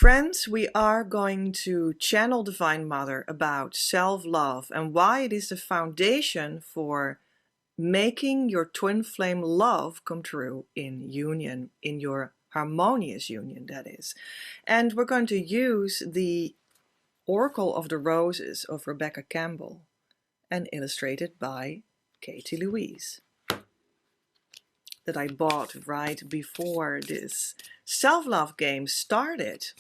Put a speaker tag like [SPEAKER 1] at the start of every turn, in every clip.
[SPEAKER 1] Friends, we are going to channel Divine Mother about self-love and why it is the foundation for making your twin flame love come true in union, in your harmonious union, that is. And we're going to use the Oracle of the Roses of Rebecca Campbell and illustrated by Katie Louise, that I bought right before this self-love game started.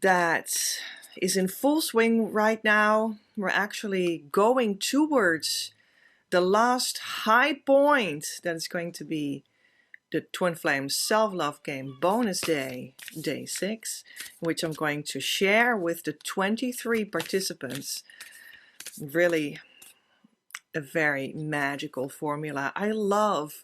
[SPEAKER 1] That is in full swing right now. We're actually going towards the last high point that is going to be the Twin Flame Self-Love Game Bonus Day, Day 6, which I'm going to share with the 23 participants. Really a very magical formula. I love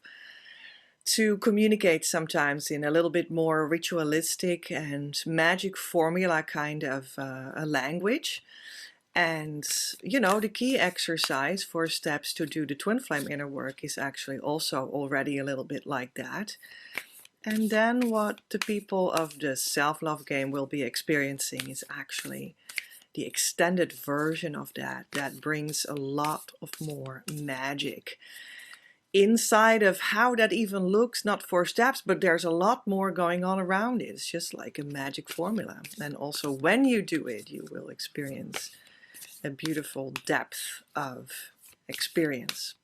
[SPEAKER 1] to communicate sometimes in a little bit more ritualistic and magic formula kind of a language. And you know, the key exercise for steps to do the twin flame inner work is actually also already a little bit like that. And then what the people of the self-love game will be experiencing is actually the extended version of that brings a lot of more magic inside of how that even looks, not 4 steps, but there's a lot more going on around it. It's just like a magic formula. And also when you do it, you will experience a beautiful depth of experience.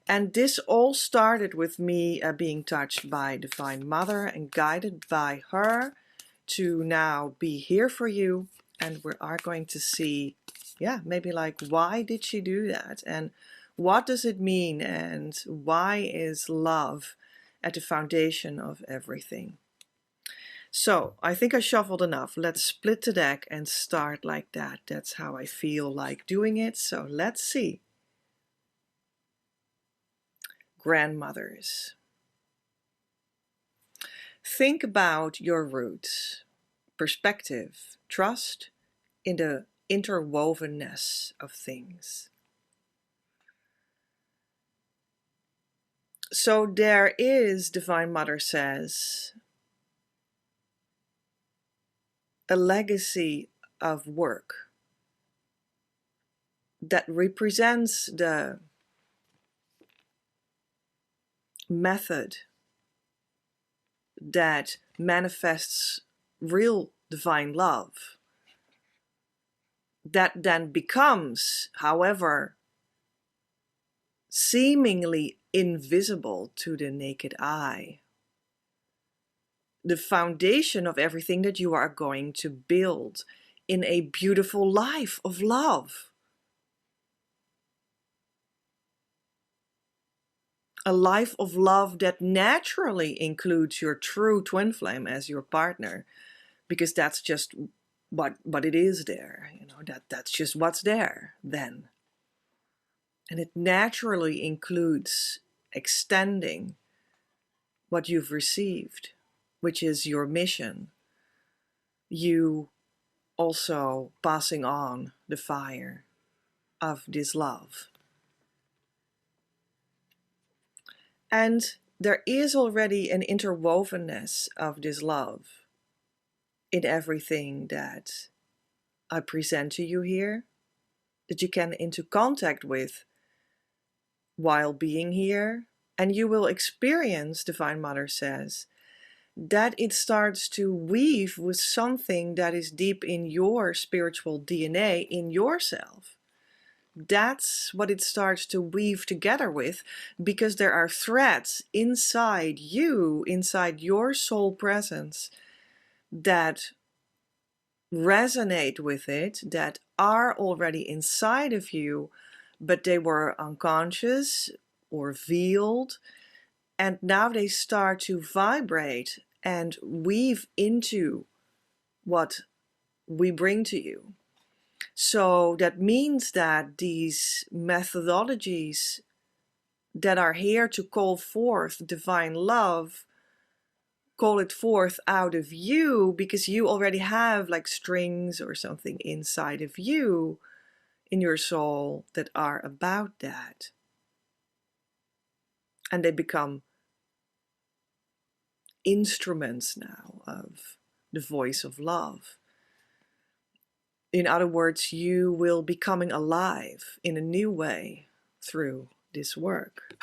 [SPEAKER 1] And this all started with me being touched by Divine Mother and guided by her to now be here for you. And we are going to see, yeah, maybe like, why did she do that? And what does it mean? And why is love at the foundation of everything? So I think I shuffled enough. Let's split the deck and start like that. That's how I feel like doing it. So let's see. Grandmothers. Think about your roots, perspective, trust in the interwovenness of things. So there is, Divine Mother says, a legacy of work that represents the method that manifests real divine love, that then becomes, however, seemingly invisible to the naked eye, the foundation of everything that you are going to build in a beautiful life of love. A life of love that naturally includes your true twin flame as your partner, because that's just what it is there, you know, that's just what's there then. And it naturally includes extending what you've received, which is your mission. You also passing on the fire of this love. And there is already an interwovenness of this love in everything that I present to you here, that you can into contact with while being here. And you will experience, Divine Mother says, that it starts to weave with something that is deep in your spiritual DNA, in yourself. That's what it starts to weave together with, because there are threads inside you, inside your soul presence, that resonate with it, that are already inside of you, but they were unconscious or veiled, and now they start to vibrate and weave into what we bring to you. So that means that these methodologies that are here to call forth divine love, call it forth out of you, because you already have like strings or something inside of you, in your soul, that are about that. And they become instruments now of the voice of love. In other words, you will be coming alive in a new way through this work.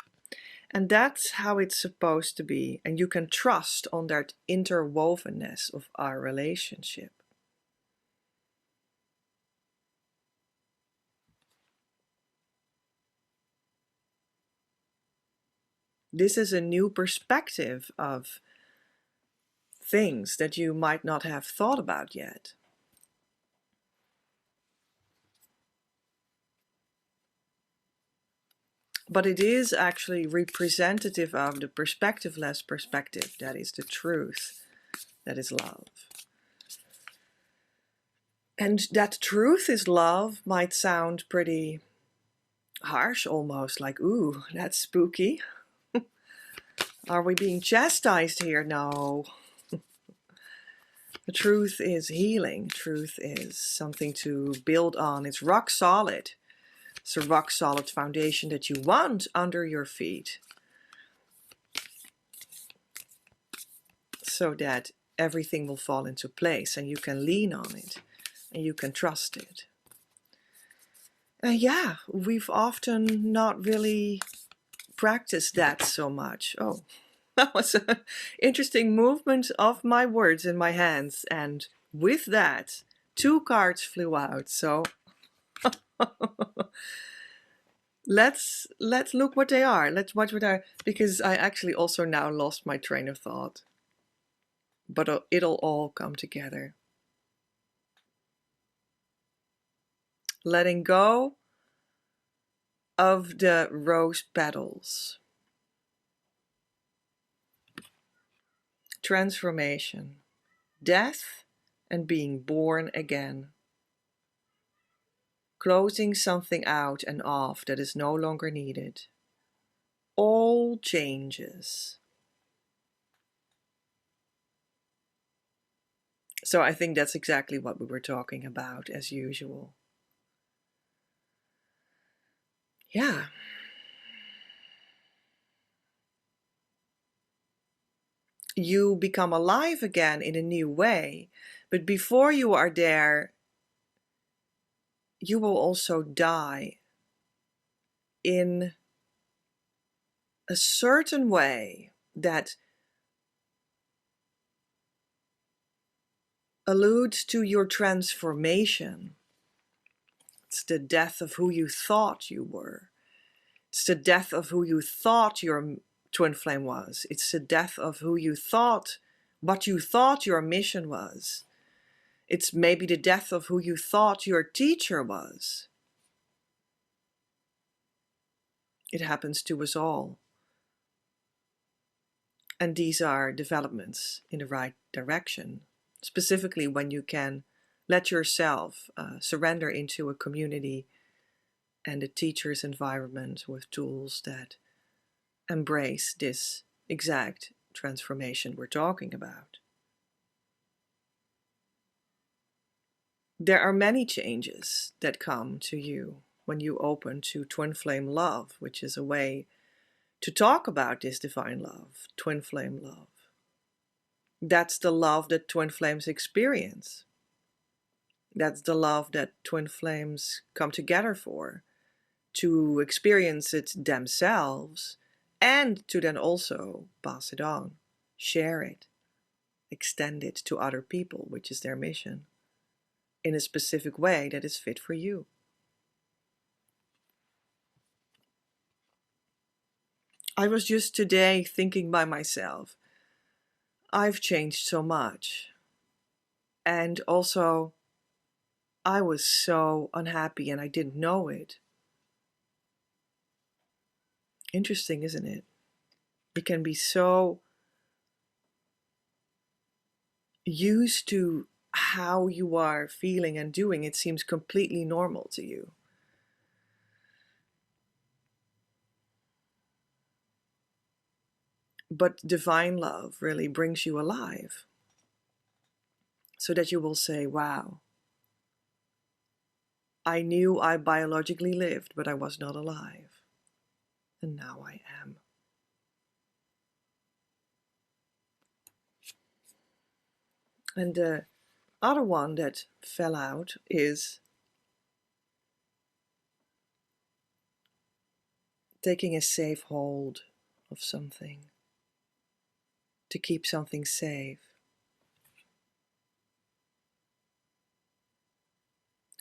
[SPEAKER 1] And that's how it's supposed to be. And you can trust on that interwovenness of our relationship. This is a new perspective of things that you might not have thought about yet. But it is actually representative of the perspectiveless perspective. That is the truth. That is love. And that truth is love might sound pretty harsh almost, like, ooh, that's spooky. Are we being chastised here? No. The truth is healing. Truth is something to build on. It's rock solid. It's a rock solid foundation that you want under your feet, so that everything will fall into place and you can lean on it and you can trust it. And yeah, we've often not really practiced that so much. Oh, that was an interesting movement of my words in my hands. And with that, 2 cards flew out. So let's look what they are. Let's watch what they are, because I actually also now lost my train of thought. But it'll all come together. Letting go of the rose petals. Transformation, death, and being born again. Closing something out and off that is no longer needed. All changes. So I think that's exactly what we were talking about as usual. Yeah. You become alive again in a new way, but before you are there, you will also die in a certain way that alludes to your transformation. It's the death of who you thought you were. It's the death of who you thought your twin flame was. It's the death of who you thought, what you thought your mission was. It's maybe the death of who you thought your teacher was. It happens to us all. And these are developments in the right direction, specifically when you can let yourself surrender into a community and a teacher's environment with tools that embrace this exact transformation we're talking about. There are many changes that come to you when you open to twin flame love, which is a way to talk about this divine love, twin flame love. That's the love that twin flames experience. That's the love that twin flames come together for, to experience it themselves and to then also pass it on, share it, extend it to other people, which is their mission, in a specific way that is fit for you. I was just today thinking by myself, I've changed so much. And also, I was so unhappy and I didn't know it. Interesting, isn't it? It can be so used to how you are feeling and doing, it seems completely normal to you. But divine love really brings you alive, so that you will say, wow, I knew I biologically lived, but I was not alive. And now I am. And the other one that fell out is taking a safe hold of something, to keep something safe.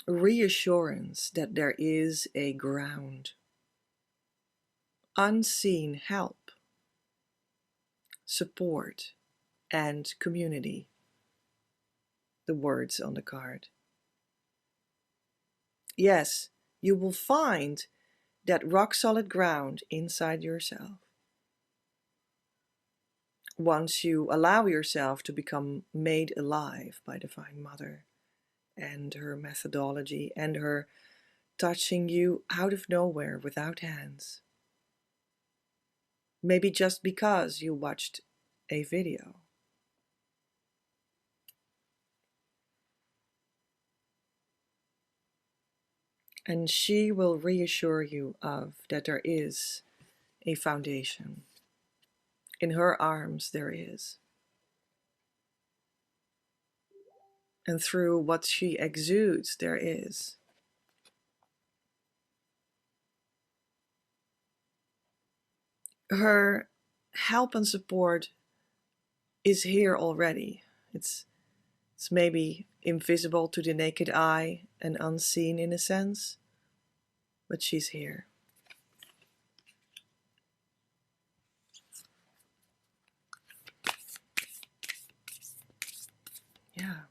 [SPEAKER 1] Reassurance that there is a ground, unseen help, support, and community. The words on the card. Yes, you will find that rock solid ground inside yourself. Once you allow yourself to become made alive by Divine Mother and her methodology and her touching you out of nowhere without hands. Maybe just because you watched a video. And she will reassure you of that there is a foundation. In her arms there is. And through what she exudes there is. Her help and support is here already. It's maybe invisible to the naked eye and unseen in a sense, but she's here. Yeah.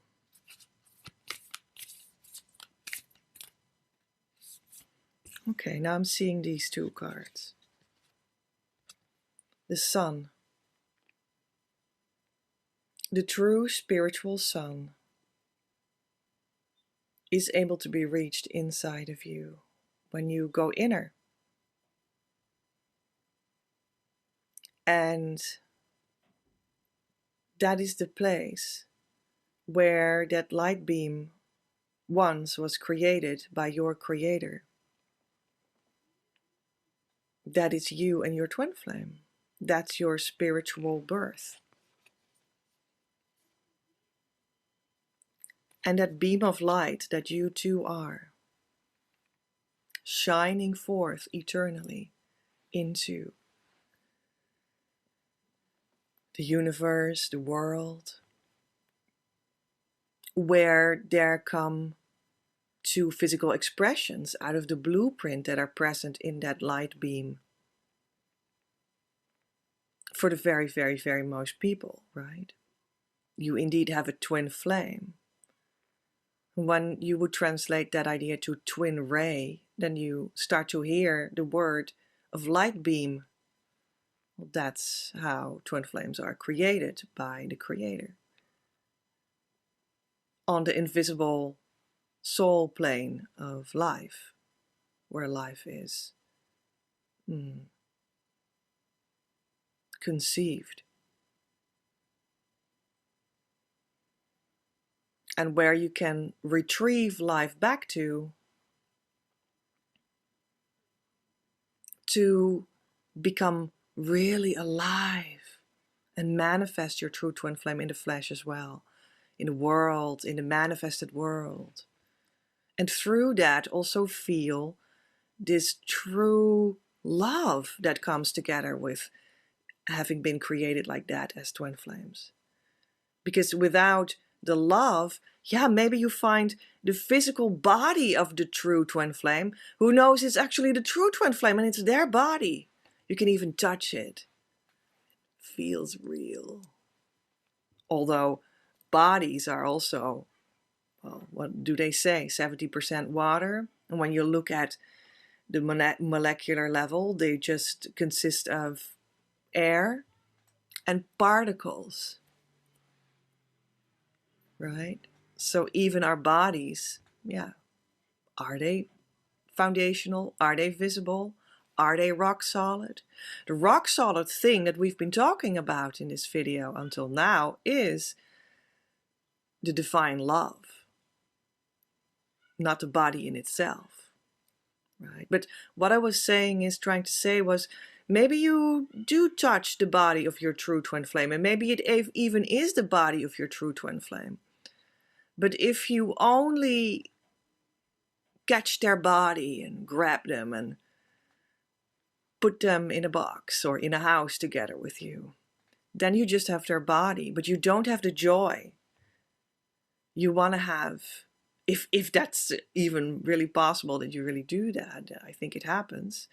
[SPEAKER 1] Okay, now I'm seeing these two cards. The sun. The true spiritual sun is able to be reached inside of you when you go inner. And that is the place where that light beam once was created by your creator. That is you and your twin flame. That's your spiritual birth. And that beam of light that you too are, shining forth eternally into the universe, the world, where there come two physical expressions out of the blueprint that are present in that light beam. For the very, very, very most people, right? You indeed have a twin flame. When you would translate that idea to twin ray, then you start to hear the word of light beam. Well, that's how twin flames are created by the Creator. On the invisible soul plane of life, where life is conceived. And where you can retrieve life back to become really alive and manifest your true twin flame in the flesh as well, in the world, in the manifested world. And through that also feel this true love that comes together with having been created like that as twin flames. Because without the love, yeah, maybe you find the physical body of the true twin flame. Who knows, it's actually the true twin flame and it's their body. You can even touch it. Feels real. Although bodies are also, well, what do they say, 70% water? And when you look at the molecular level, they just consist of air and particles, right? So even our bodies, yeah, are they foundational? Are they visible? Are they rock solid? The rock solid thing that we've been talking about in this video until now is the divine love, not the body in itself, right? But what I was saying is, trying to say was, Maybe you do touch the body of your true twin flame, and maybe it even is the body of your true twin flame. But if you only catch their body and grab them and put them in a box or in a house together with you, then you just have their body, but you don't have the joy you want to have. If that's even really possible that you really do that, I think it happens.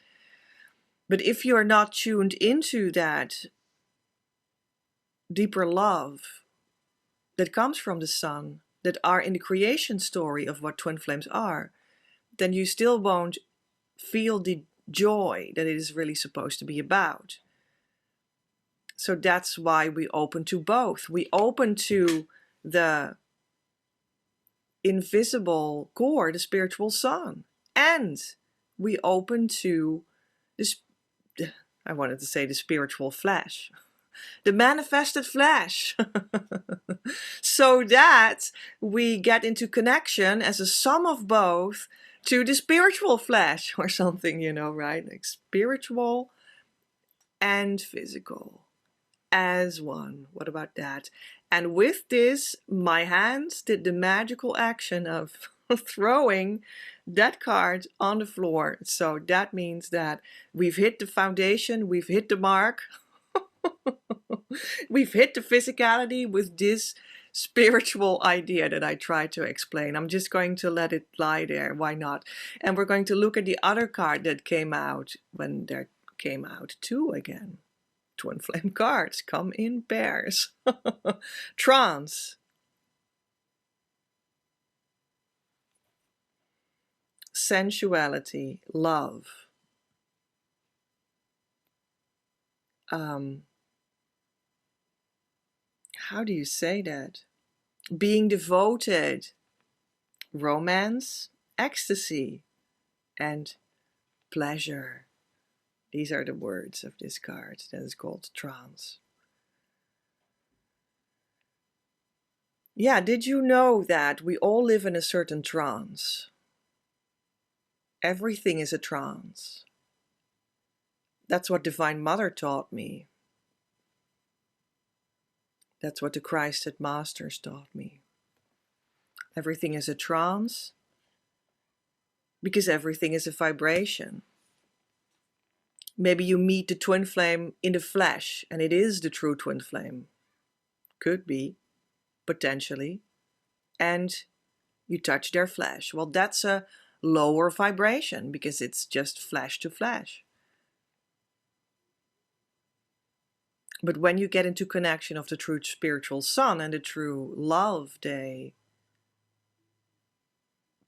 [SPEAKER 1] But if you're not tuned into that deeper love that comes from the sun, that are in the creation story of what twin flames are, then you still won't feel the joy that it is really supposed to be about. So that's why we open to both. We open to the invisible core, the spiritual sun, and we open to this, I wanted to say the spiritual flesh, the manifested flesh, so that we get into connection as a sum of both to the spiritual flesh or something, right? Like spiritual and physical as one. What about that? And with this, my hands did the magical action of throwing that card on the floor. So that means that we've hit the foundation, we've hit the mark, we've hit the physicality with this spiritual idea that I tried to explain. I'm just going to let it lie there. Why not? And we're going to look at the other card that came out when there came out two again. Twin flame cards come in pairs. Trance. Sensuality. Love. How do you say that? Being devoted. Romance. Ecstasy. And pleasure. These are the words of this card that is called trance. Yeah, did you know that we all live in a certain trance? Everything is a trance. That's what Divine Mother taught me. That's what the Christed Masters taught me. Everything is a trance because everything is a vibration. Maybe you meet the twin flame in the flesh and it is the true twin flame. Could be, potentially. And you touch their flesh. Well, that's a lower vibration because it's just flesh to flesh. But when you get into connection of the true spiritual sun and the true love they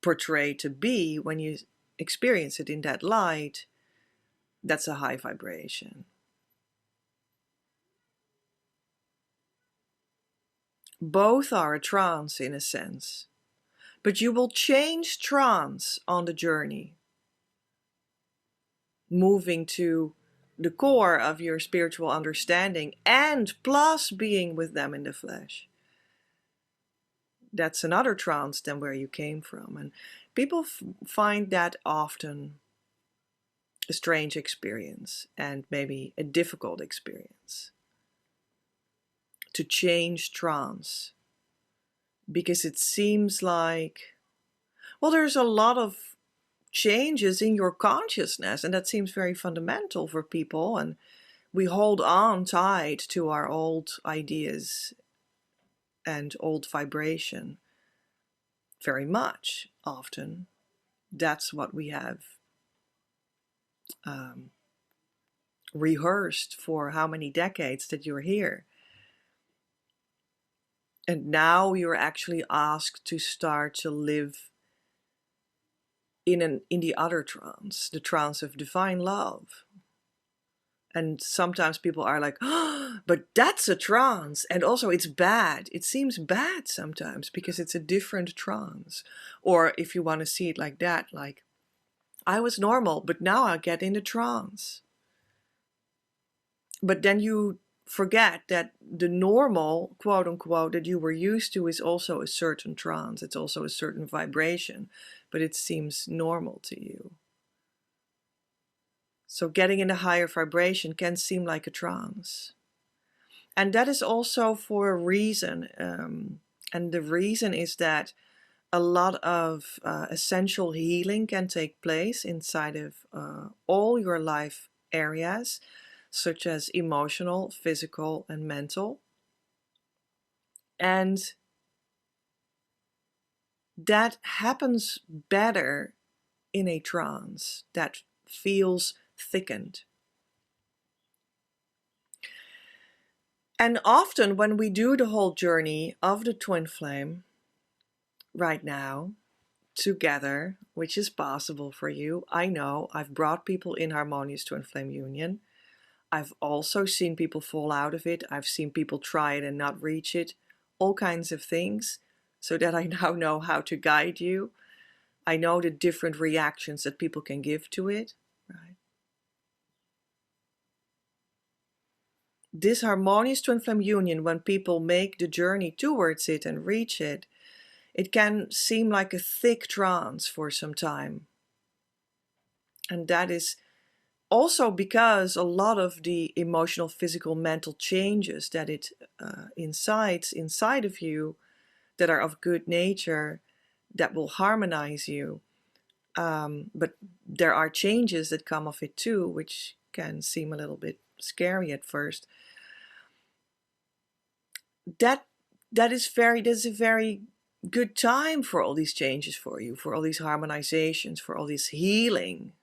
[SPEAKER 1] portray to be, when you experience it in that light, that's a high vibration. Both are a trance in a sense, but you will change trance on the journey, moving to the core of your spiritual understanding and plus being with them in the flesh. That's another trance than where you came from. And people find that often a strange experience and maybe a difficult experience to change trance, because it seems like, well, there's a lot of changes in your consciousness, and that seems very fundamental for people, and we hold on tight to our old ideas and old vibration very much. Often that's what we have rehearsed for how many decades that you're here. And now you're actually asked to start to live in the other trance, the trance of divine love. And sometimes people are like, oh, but that's a trance. And also it's bad. It seems bad sometimes because it's a different trance. Or if you want to see it like that, like, I was normal, but now I get in a trance. But then you forget that the normal, quote unquote, that you were used to is also a certain trance. It's also a certain vibration, but it seems normal to you. So getting in a higher vibration can seem like a trance. And that is also for a reason. And the reason is that a lot of essential healing can take place inside of all your life areas, such as emotional, physical, and mental. And that happens better in a trance that feels thickened. And often when we do the whole journey of the twin flame right now together, which is possible for you, I know I've brought people in harmonious twin flame union. I've also seen people fall out of it. I've seen people try it and not reach it, all kinds of things, so that I now know how to guide you. I know the different reactions that people can give to it, right? This harmonious twin flame union, when people make the journey towards it and reach it, it can seem like a thick trance for some time. And that is also because a lot of the emotional, physical, mental changes that it incites inside of you that are of good nature, that will harmonize you. But there are changes that come of it too, which can seem a little bit scary at first. That is a very good time for all these changes for you, for all these harmonizations, for all this healing,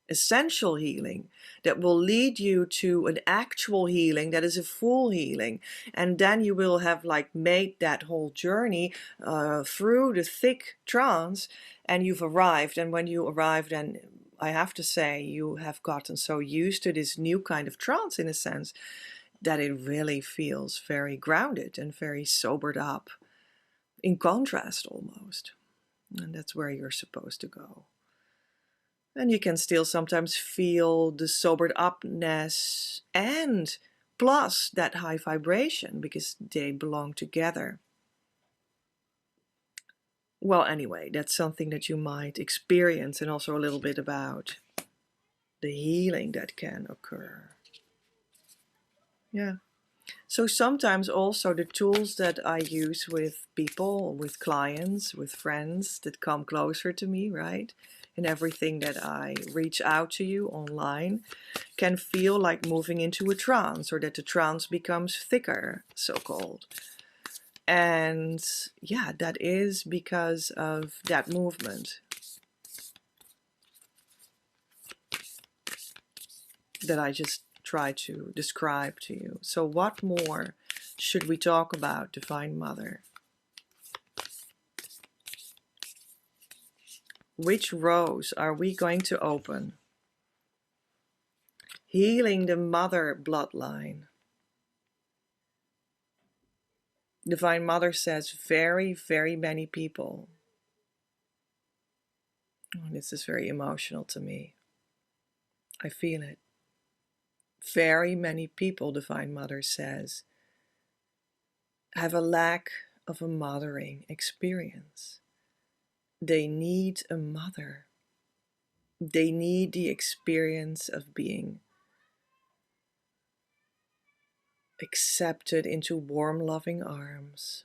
[SPEAKER 1] essential healing that will lead you to an actual healing that is a full healing. And then you will have like made that whole journey through the thick trance, and you've arrived. And when you arrive, then I have to say you have gotten so used to this new kind of trance, in a sense, that it really feels very grounded and very sobered up, in contrast almost. And that's where you're supposed to go. And you can still sometimes feel the sobered upness and plus that high vibration, because they belong together. Well, anyway, that's something that you might experience, and also a little bit about the healing that can occur. Yeah. So sometimes also the tools that I use with people, with clients, with friends that come closer to me, right? And everything that I reach out to you online can feel like moving into a trance, or that the trance becomes thicker, so-called. And yeah, that is because of that movement that I just try to describe to you. So what more should we talk about, Divine Mother? Which rows are we going to open? Healing the mother bloodline. Divine Mother says very, very many people. Oh, this is very emotional to me. I feel it. Very many people, Divine Mother says, have a lack of a mothering experience. They need a mother. They need the experience of being accepted into warm, loving arms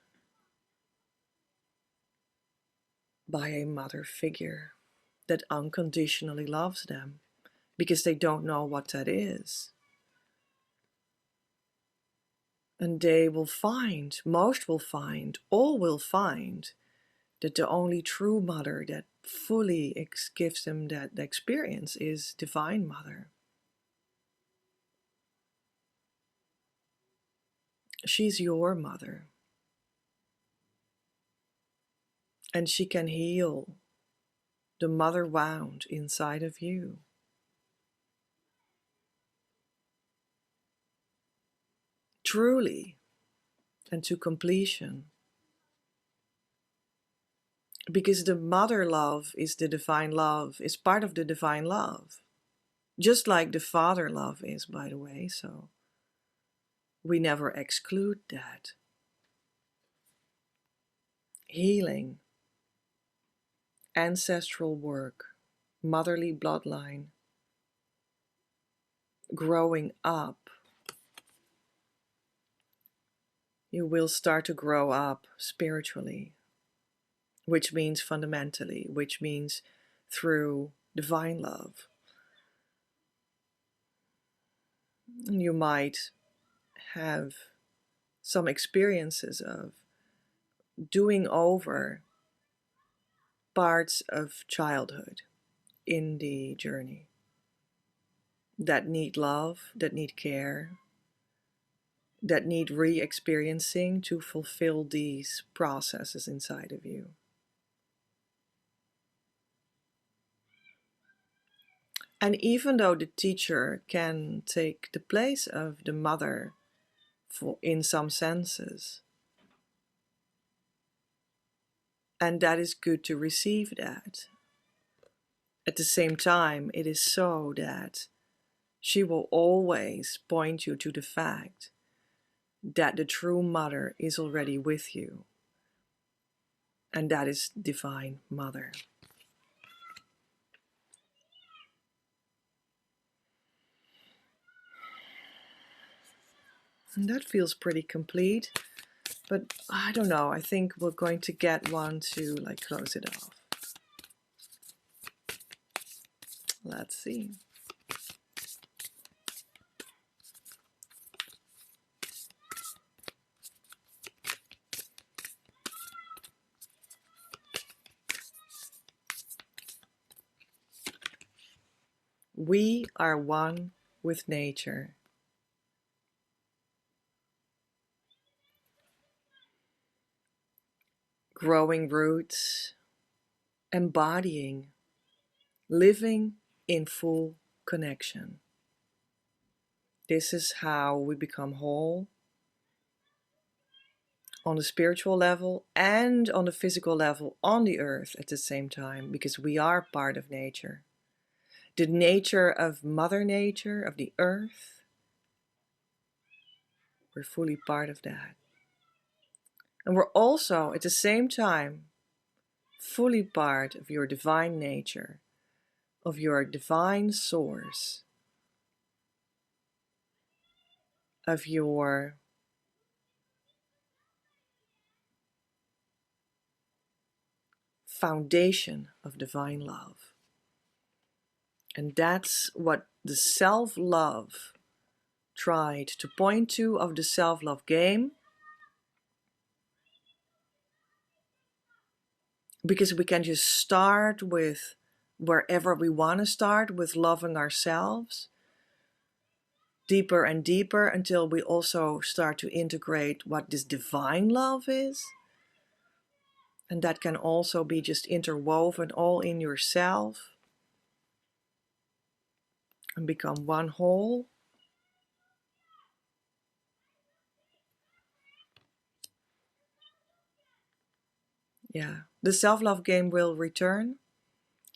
[SPEAKER 1] by a mother figure that unconditionally loves them, because they don't know what that is. And they will find, most will find, all will find, that the only true mother that fully gives them that experience is Divine Mother. She's your mother. And she can heal the mother wound inside of you. Truly, and to completion. Because the mother love is the divine love, is part of the divine love. Just like the father love is, by the way, so we never exclude that. Healing, ancestral work, motherly bloodline, growing up. You will start to grow up spiritually, which means fundamentally, which means through divine love. You might have some experiences of doing over parts of childhood in the journey that need love, that need care, that need re-experiencing to fulfill these processes inside of you. And even though the teacher can take the place of the mother in some senses, and that is good to receive that, at the same time, it is so that she will always point you to the fact that the true mother is already with you, and that is Divine Mother. And that feels pretty complete, but I don't know, I think we're going to get one to like close it off. Let's see. We are one with nature. Growing roots, embodying, living in full connection. This is how we become whole on the spiritual level and on the physical level on the earth at the same time, because we are part of nature. The nature of Mother Nature, of the earth, we're fully part of that. And we're also at the same time fully part of your divine nature, of your divine source, of your foundation of divine love. And that's what the self-love tried to point to of the self-love game. Because we can just start with wherever we want to start with loving ourselves deeper and deeper until we also start to integrate what this divine love is. And that can also be just interwoven all in yourself and become one whole. Yeah, the self-love game will return.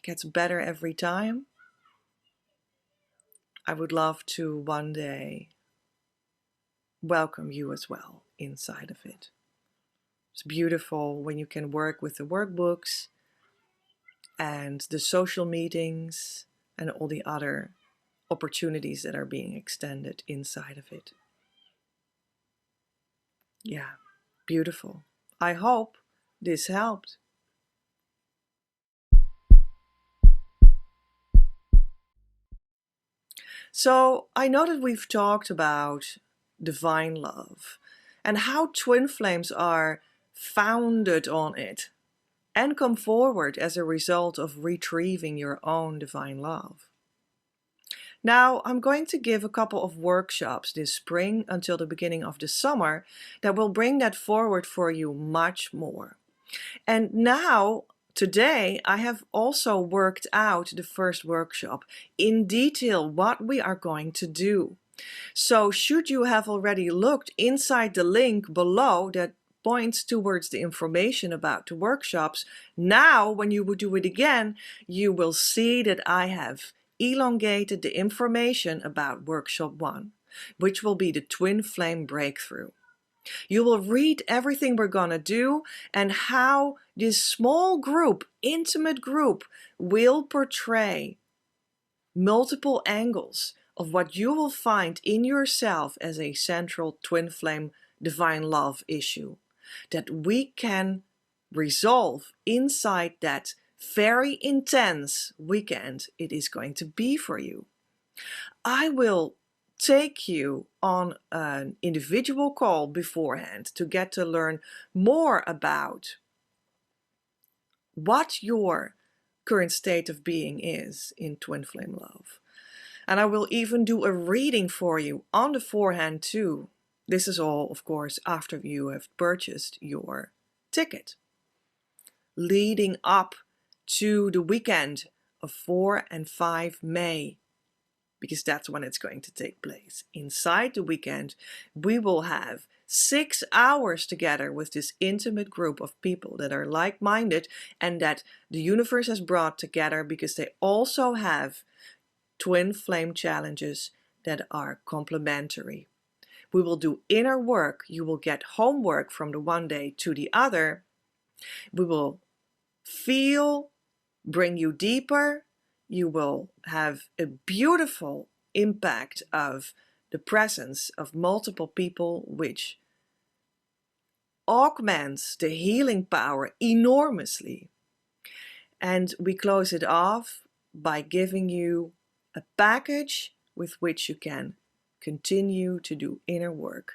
[SPEAKER 1] Gets better every time. I would love to one day welcome you as well inside of it. It's beautiful when you can work with the workbooks and the social meetings and all the other opportunities that are being extended inside of it. Yeah, beautiful. I hope this helped. So I know that we've talked about divine love and how twin flames are founded on it and come forward as a result of retrieving your own divine love. Now, I'm going to give a couple of workshops this spring until the beginning of the summer that will bring that forward for you much more. And now, today, I have also worked out the first workshop in detail what we are going to do. So should you have already looked inside the link below that points towards the information about the workshops, now when you would do it again, you will see that I have elongated the information about workshop 1, which will be the twin flame breakthrough. You will read everything we're gonna do and how this small group, intimate group, will portray multiple angles of what you will find in yourself as a central twin flame divine love issue that we can resolve inside that very intense weekend it is going to be for you. I will take you on an individual call beforehand to get to learn more about what your current state of being is in twin flame love. And I will even do a reading for you on the forehand too. This is all, of course, after you have purchased your ticket, leading up to the weekend of 4 and 5 May, because that's when it's going to take place. Inside the weekend, we will have 6 hours together with this intimate group of people that are like-minded and that the universe has brought together because they also have twin flame challenges that are complementary. We will do inner work. You will get homework from the one day to the other. We will feel, bring you deeper. You will have a beautiful impact of the presence of multiple people, which augments the healing power enormously. And we close it off by giving you a package with which you can continue to do inner work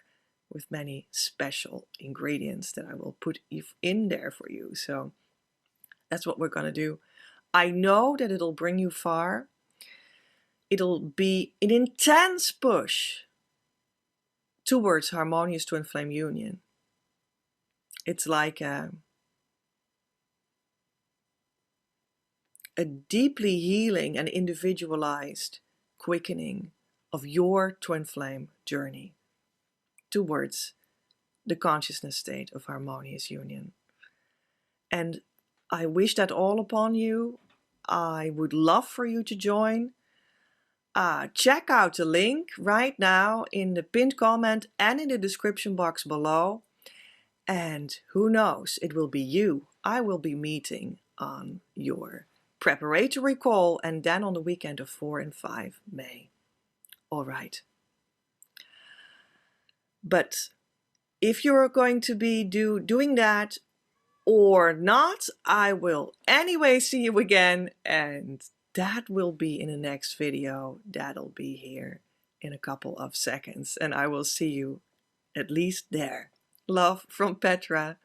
[SPEAKER 1] with many special ingredients that I will put in there for you. So that's what we're going to do. I know that it'll bring you far. It'll be an intense push towards harmonious twin flame union. It's like a deeply healing and individualized quickening of your twin flame journey towards the consciousness state of harmonious union. And I wish that all upon you. I would love for you to join. Check out the link right now in the pinned comment and in the description box below. And who knows, it will be you I will be meeting on your preparatory call and then on the weekend of 4 and 5 May. All right. But if you're going to be doing that or not, I will anyway see you again, and that will be in the next video. That'll be here in a couple of seconds, and I will see you at least there. Love from Petra.